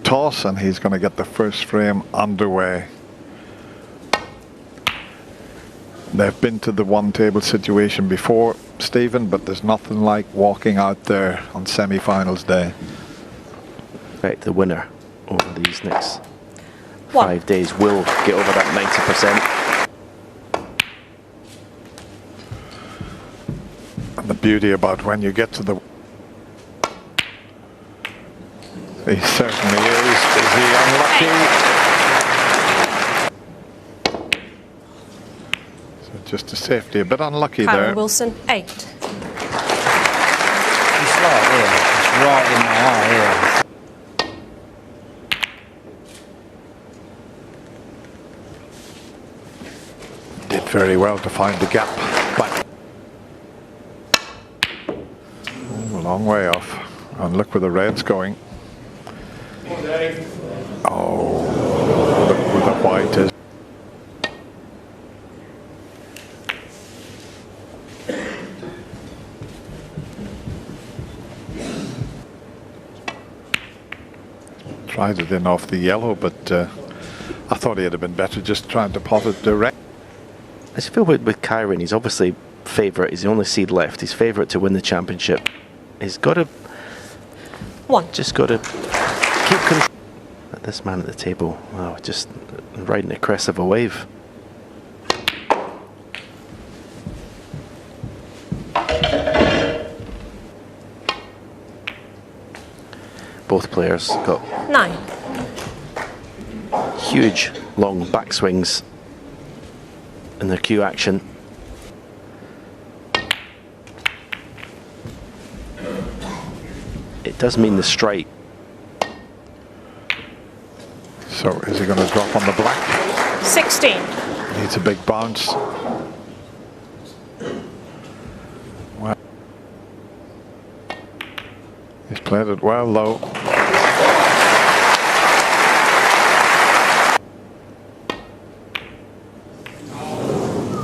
toss, and he's going to get the first frame underway. They've been to the one table situation before, Stephen, but there's nothing like walking out there on semi-finals day. Right, the winner over these next 5 days will get over that 90%. And the beauty about when you get to the... He certainly is. Is he unlucky? So just a safety, a bit unlucky there. Kyren Wilson, 8. It's right here. It's right in my eye here. Did very well to find the gap, but a long way off. And look where the red's going. Oh, look where the white is. Tried it in off the yellow, but I thought he'd have been better just trying to pot it direct. I just feel with Kyren, he's obviously favourite. He's the only seed left. He's favourite to win the championship. He's got to... Just got to keep control. This man at the table, wow, just riding the crest of a wave. Both players got 9. Huge long backswings in their cue action. It does mean the strike. So is he going to drop on the black? 16. Needs a big bounce. Well, he's played it well though.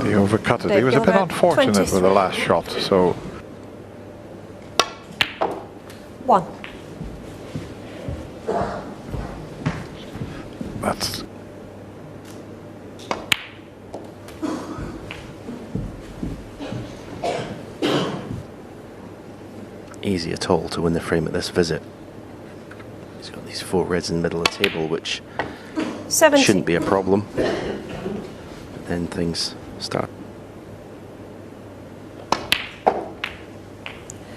He overcut it. He was a bit unfortunate with the last shot. So 1. That's easy at all to win the frame at this visit. He's got these 4 reds in the middle of the table, which 17. shouldn't be a problem. But then things start.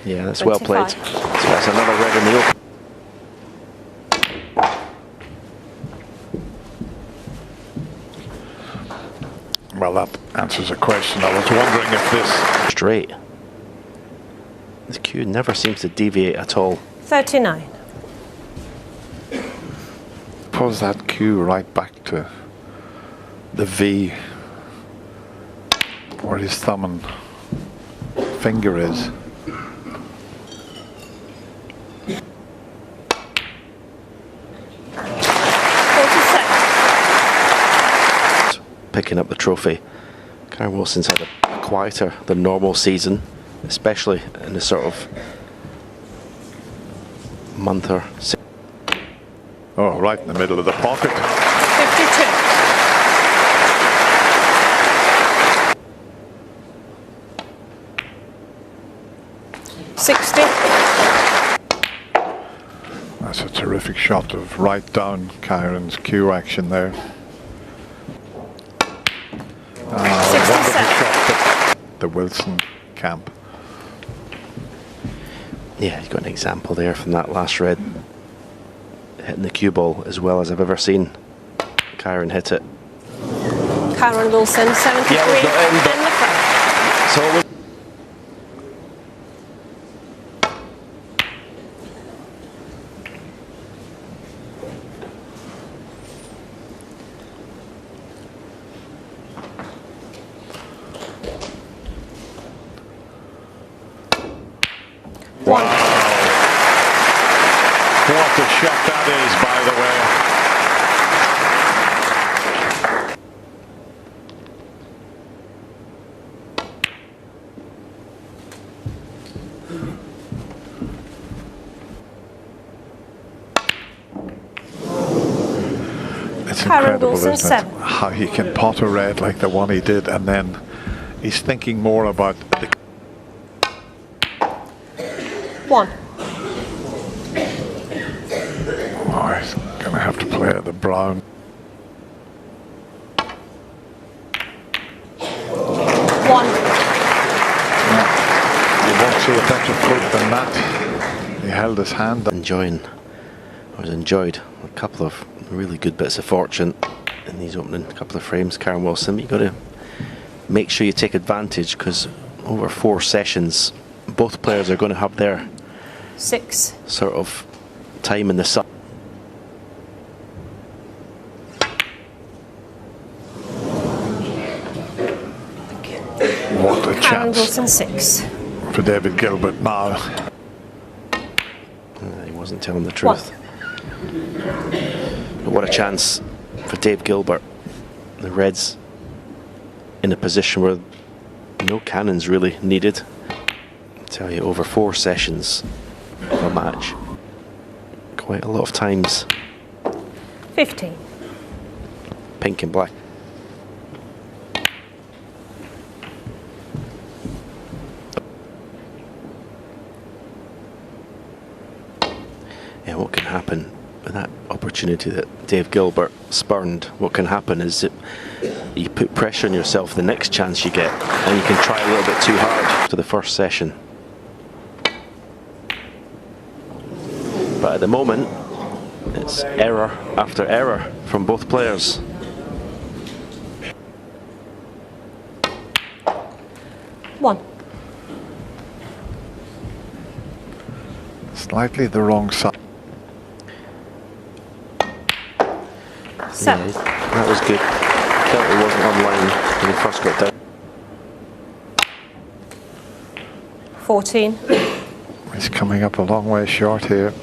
Yeah, that's 25. Well played. So that's another red in the open. well, that answers a question. I was wondering if this straight. The cue never seems to deviate at all. 39. Pulls that cue right back to the V where his thumb and finger is. Picking up the trophy. Kyren Wilson's had a quieter than normal season, especially in the sort of month or so. Oh, right in the middle of the pocket. 52. That's a terrific shot of right down Kyren's cue action there. Wonderful shot at the Wilson camp. Yeah, you've got an example there from that last red. Hitting the cue ball as well as I've ever seen Kyren hit it. Kyren Wilson, 73, yeah, and the front. So it was wow. What a shot that is, by the way. It's Kyren incredible, Wilson, isn't it? 7. How he can pot a red like the one he did, and then he's thinking more about the 1. Oh, he's going to have to play at the brown. 1. You won't see a better fluke than that. He held his hand. Enjoyed a couple of really good bits of fortune in these opening couple of frames. Kyren Wilson, you've got to make sure you take advantage, because over 4 sessions both players are going to have their 6. sort of time in the sun. What a Kyren chance Wilson, 6. for David Gilbert now. He wasn't telling the truth. But what a chance for Dave Gilbert. The Reds in a position where no cannons really needed. I tell you, over 4 sessions of a match, quite a lot of times 15. pink and black. Yeah, what can happen with that opportunity that Dave Gilbert spurned? What can happen is that you put pressure on yourself the next chance you get, and you can try a little bit too hard to the first session. But at the moment, it's error after error from both players. One. Slightly the wrong side. 7. Yeah, that was good. Felt it wasn't online when he first got down. 14. He's coming up a long way short here,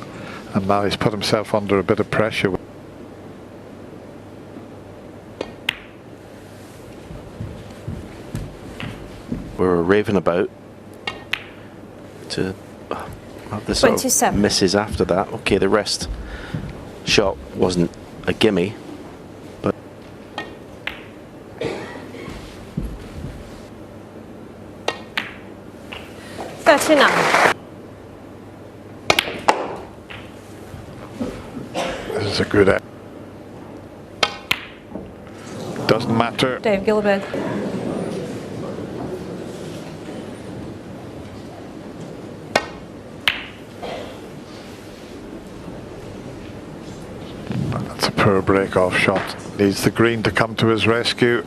and now he's put himself under a bit of pressure. We were raving about to have the sort of 27. misses after that. Okay, the rest shot wasn't a gimme, but 39. This is a good act. Doesn't matter. Dave Gilbert. That's a poor break-off shot. Needs the green to come to his rescue.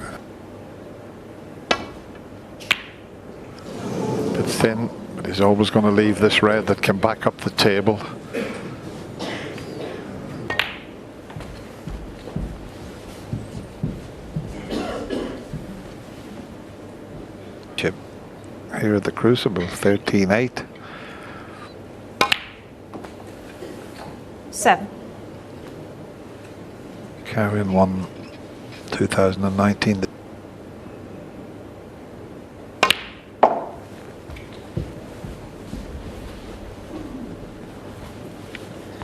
Bit thin, but he's always going to leave this red that can back up the table. Chip here at the Crucible, 13-8. 7. Kyren won 2019.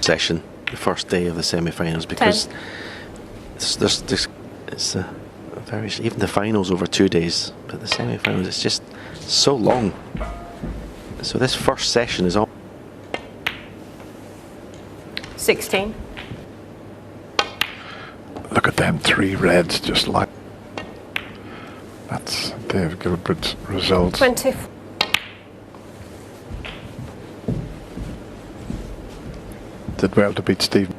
session, the first day of the semi-finals, because it's a very, even the finals over 2 days, but the semi-finals, it's just so long. So this first session is all 16. Look at them 3 reds, just like that's Dave Gilbert's results. 20. Did well to beat Steve.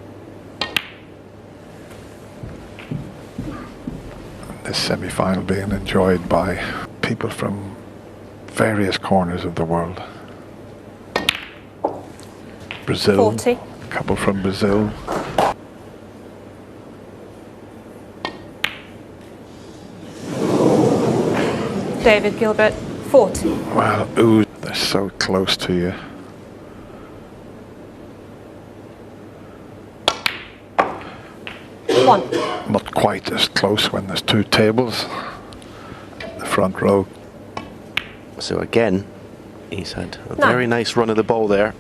This semi-final being enjoyed by people from various corners of the world. Brazil, 40. a couple from Brazil. David Gilbert. 40. Well, ooh, they're so close to you. One. Not quite as close when there's 2 tables. The front row. so again he's had a 9. very nice run of the ball there.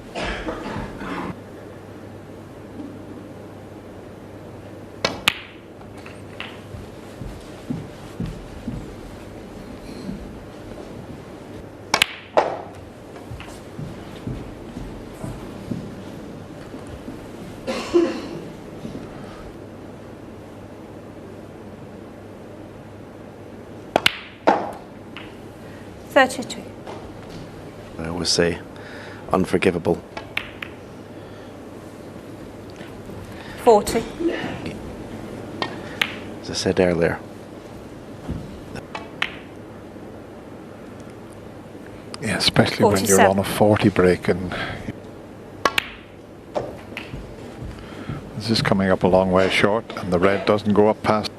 32. I always say unforgivable. 40. As I said earlier. Yeah, especially when you're 47. on a 40 break and this is coming up a long way short and the red doesn't go up past.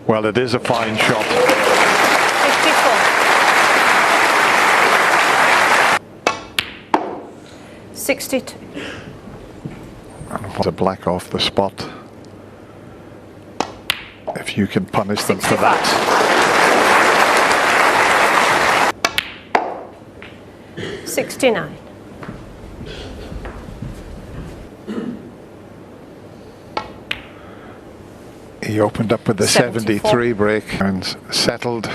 Well, it is a fine shot. 54. 62. And the black off the spot. If you can punish them for that. 69. He opened up with the 74. 73 break and settled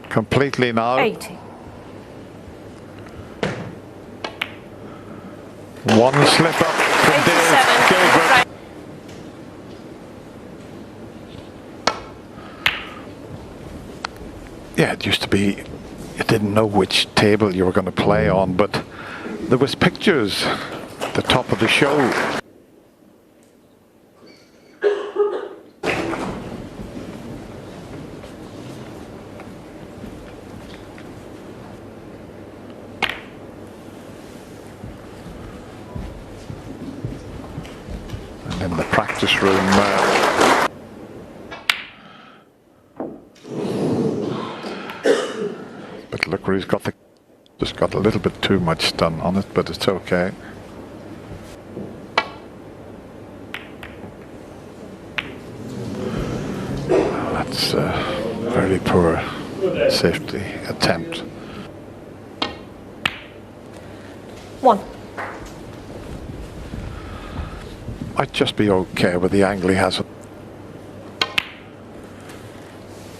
completely now. 80. One slip up from 87. Gilbert. Yeah, it used to be you didn't know which table you were going to play on, but there was pictures at the top of the show. And in the practice room, but look where he's got just got a little bit too much stun on it, but it's okay. That's a very poor safety attempt. 1. Might just be okay with the angle he has.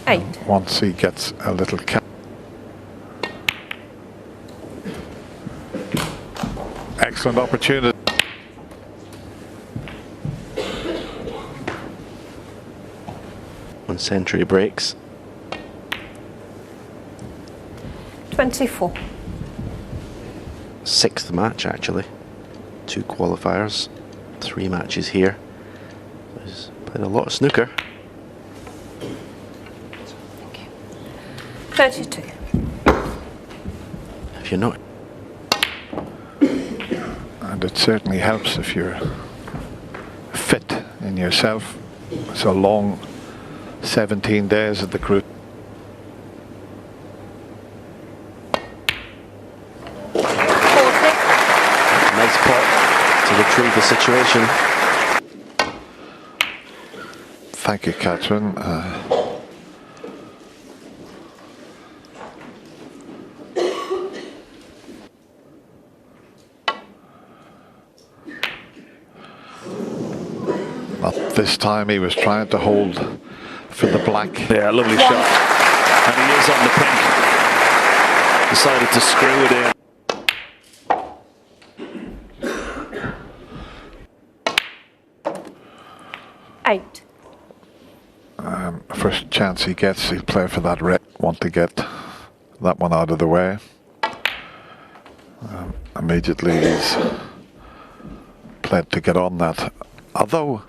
8. Once he gets a little excellent opportunity. When century breaks. 24. Sixth match actually. 2 qualifiers. 3 matches here. He's played a lot of snooker. 32. If you're not. And it certainly helps if you're fit in yourself. It's a long 17 days at the cruise. Nice pot to retrieve the situation. Thank you, Kyren. This time he was trying to hold for the black. Yeah, lovely shot. And he is on the pink. Decided to screw it in. First chance he gets, he'll play for that red. Want to get that one out of the way. Immediately he's played to get on that. Although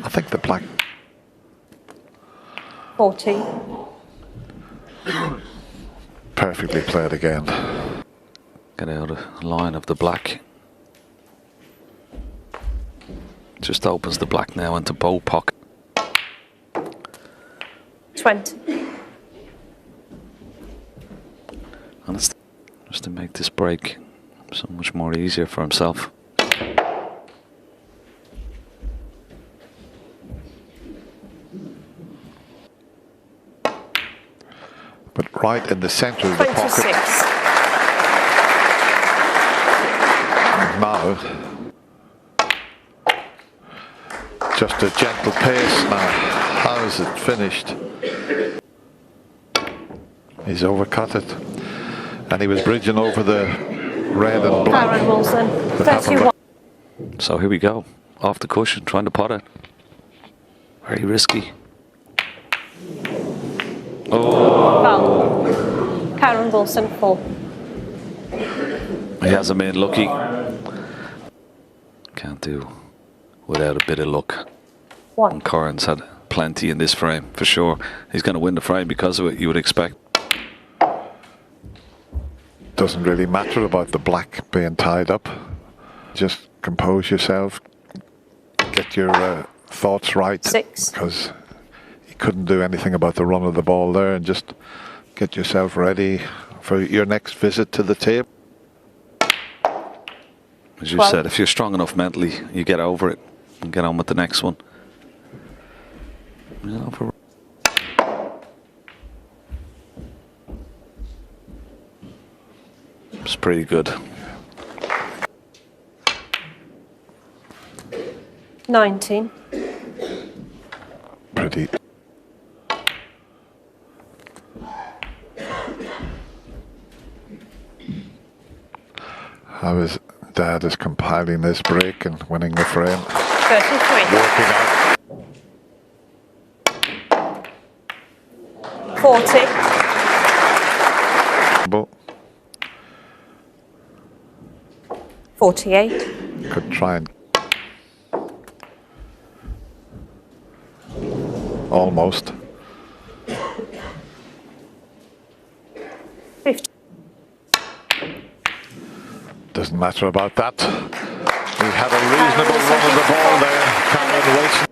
I think the black 40. perfectly played again. Get out of line of the black. Just opens the black now into bow pocket. 20. And it's just to make this break so much more easier for himself. But right in the center of the 26. pocket. And now, just a gentle pace now. How is it finished? He's overcut it. And he was bridging over the red and black. Kyren Wilson. But have a 31. look. So here we go. Off the cushion, trying to pot it. Very risky. Oh, Foul. Kyren Wilson 4. he hasn't been lucky. Can't do without a bit of luck. 1. And Kyren's had plenty in this frame, for sure. He's going to win the frame because of it, you would expect. Doesn't really matter about the black being tied up. Just compose yourself, get your thoughts right. 6. Because you couldn't do anything about the run of the ball there, and just get yourself ready for your next visit to the table. As you 12. said, if you're strong enough mentally, you get over it and get on with the next one. It's pretty good. 19. Pretty. How his dad is compiling this break and winning the frame. 33. Working out. 40. But 48. could try and almost. 50. Doesn't matter about that. He had a reasonable run of the ball there. Kyren Wilson.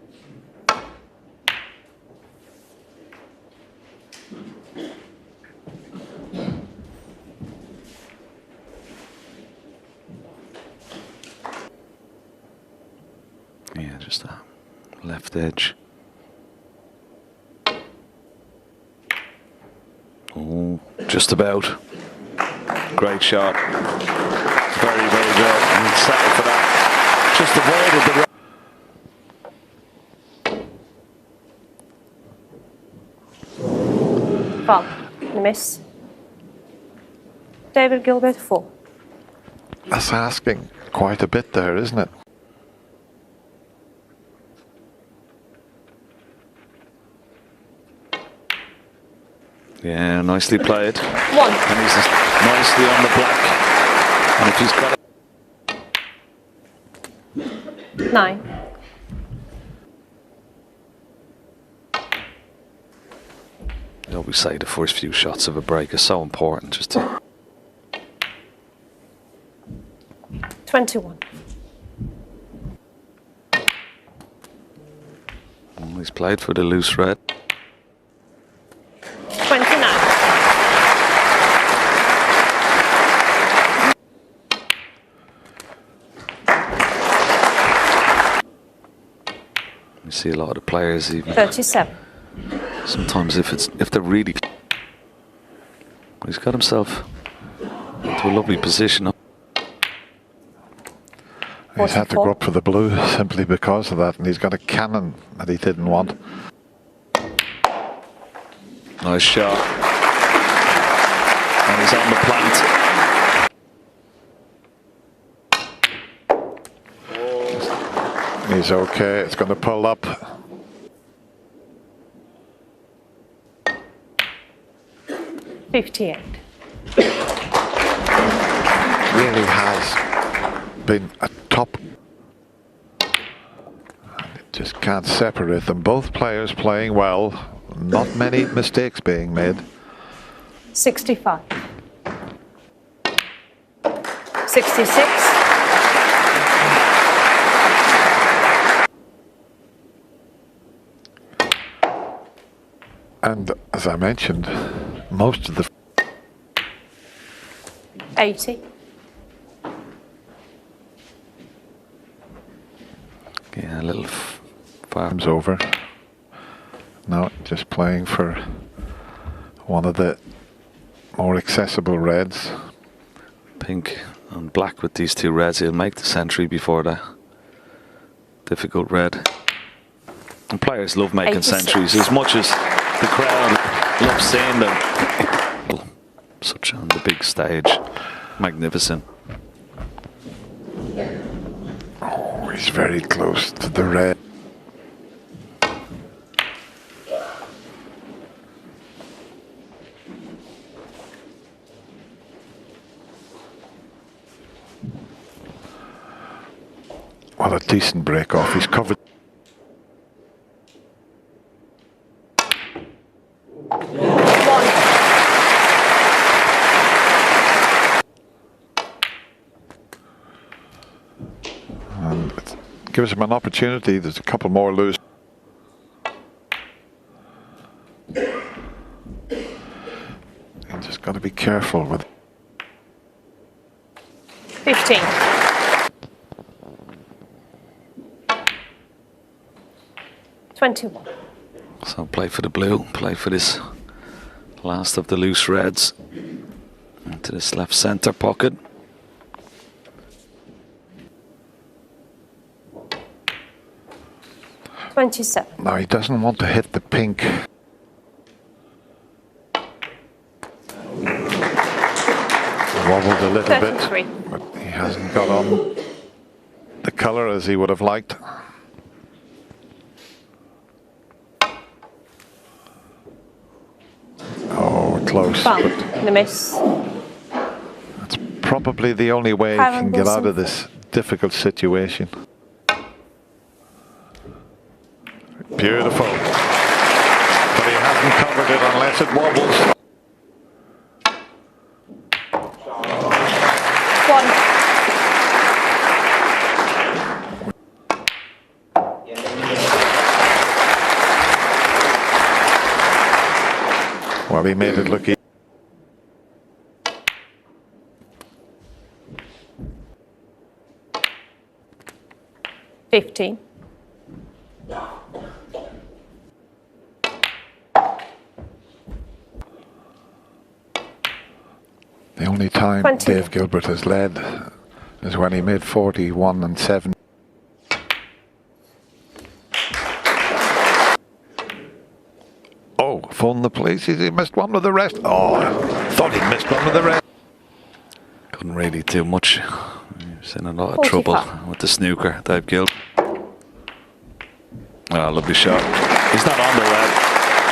Yeah, just a left edge. Oh, just about. Great shot. Very, very good. And settled for that. Just avoided the... Foul. Miss. David Gilbert 4. That's asking quite a bit there, isn't it? Yeah, nicely played. 1. And he's nicely on the black. And if he's got it... 9. I always say the first few shots of a break are so important, just to... 21. Oh, he's played for the loose red. 29. You see a lot of the players even... 37. Sometimes if they're really... He's got himself into a lovely position. He's had to go up for the blue simply because of that, and he's got a cannon that he didn't want. Nice shot. And he's on the plant. He's okay, it's going to pull up. $58. Really has been a top. Just can't separate them. Both players playing well. Not many mistakes being made. 65. 66. And as I mentioned, most of the 80. Yeah, a little far. time's over. Now just playing for one of the more accessible reds. Pink and black with these two reds. He'll make the century before that difficult red. And players love making 86. centuries as much as the crowd loves seeing them. Such on the big stage. Magnificent. Oh, he's very close to the red. decent break off. He's covered. And it gives him an opportunity. There's a couple more loose. You just got to be careful with. 15. $21. So play for the blue, play for this last of the loose reds into this left center pocket. $27. Now he doesn't want to hit the pink. Wobbled a little 33. bit, but he hasn't got on the colour as he would have liked. Oh, close. Bump. But The miss. that's probably the only way he Kyren can get out Wilson. of this difficult situation. Beautiful. But he hasn't covered it unless it wobbles. 1. Well, he made it look easy. $15. The only time 20. Dave Gilbert has led is when he made 41 and 7. Oh, phone the police. He missed one with the rest. Oh, thought he missed one with the rest. Couldn't really do much. He was in a lot of 45. trouble with the snooker, Dave Gilbert. Oh, lovely shot. He's not on the red.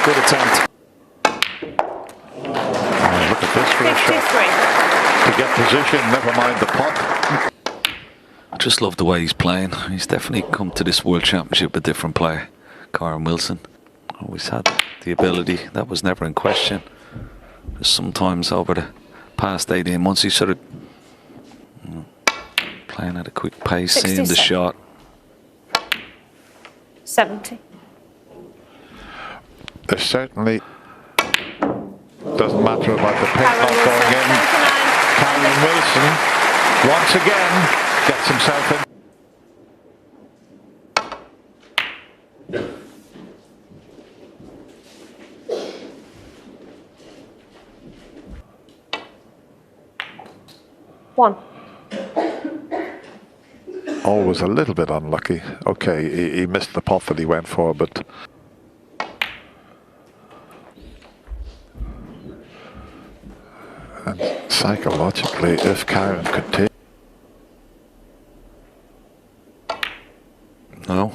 Good attempt. Oh, look at this for a shot. 53. To get position, never mind the pot. I just love the way he's playing. He's definitely come to this World Championship a different player. Kyren Wilson always had the ability. That was never in question. Just sometimes over the past 18 months, he's sort of playing at a quick pace, seeing the 67. shot. 70. There certainly doesn't matter about the pin Kyren not Wilson, going in. 29. Kyren Wilson once again gets himself in. One. Always a little bit unlucky. Okay, he missed the pot that he went for, but and psychologically, if Kyren could take. No,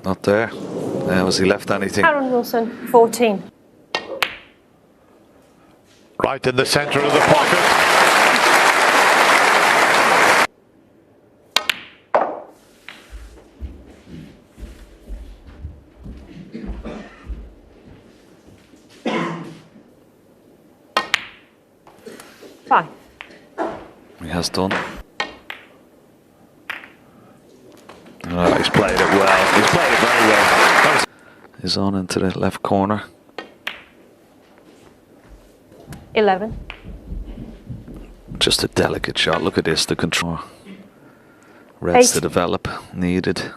not there. Has he left anything? Kyren Wilson, 14. Right in the centre of the pocket. Five. He has done. Oh, he's played it well. He's played it very well. He's on into the left corner. 11. Just a delicate shot. Look at this, the control. Reds to develop, needed.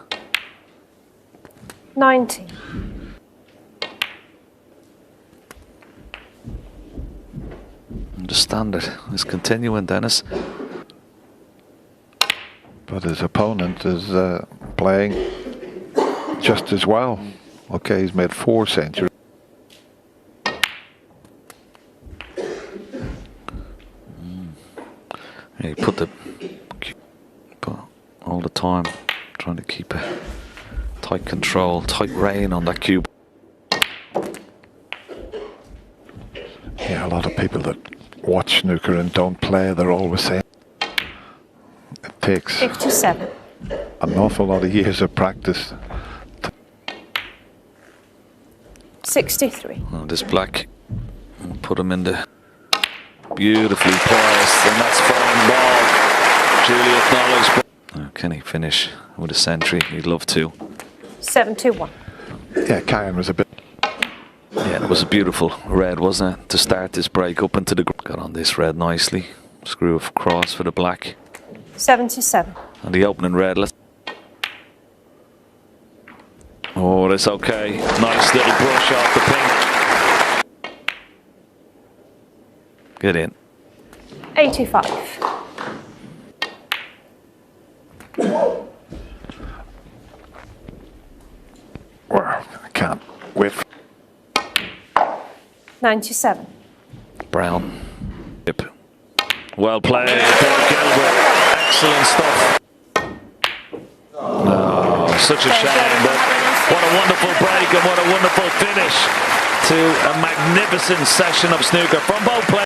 90. Understand it. It's continuing, Dennis. But his opponent is playing just as well. Okay, he's made 4 centuries. Yeah, he put all the time trying to keep a tight control, tight rein on that cube. Yeah, a lot of people that watch snooker and don't play, they're always saying it takes 57. an awful lot of years of practice. 63. Oh, this black will put him in the beautifully poised, and that's fine ball. Duly acknowledged. Oh, can he finish with a century? He'd love to. 71. Yeah, Kyren was a bit. Yeah, it was a beautiful red, wasn't it, to start this break up into the. Got on this red nicely. Screw across for the black. 77. And the opening red. Let's. Oh, that's okay. Nice little brush off the pink. Get in. 85. I can't whiff. 97. Brown. Yep. Well played, Gilbert. Excellent stuff. Oh, such a shame, but what a wonderful break and what a wonderful finish to a magnificent session of snooker from both players.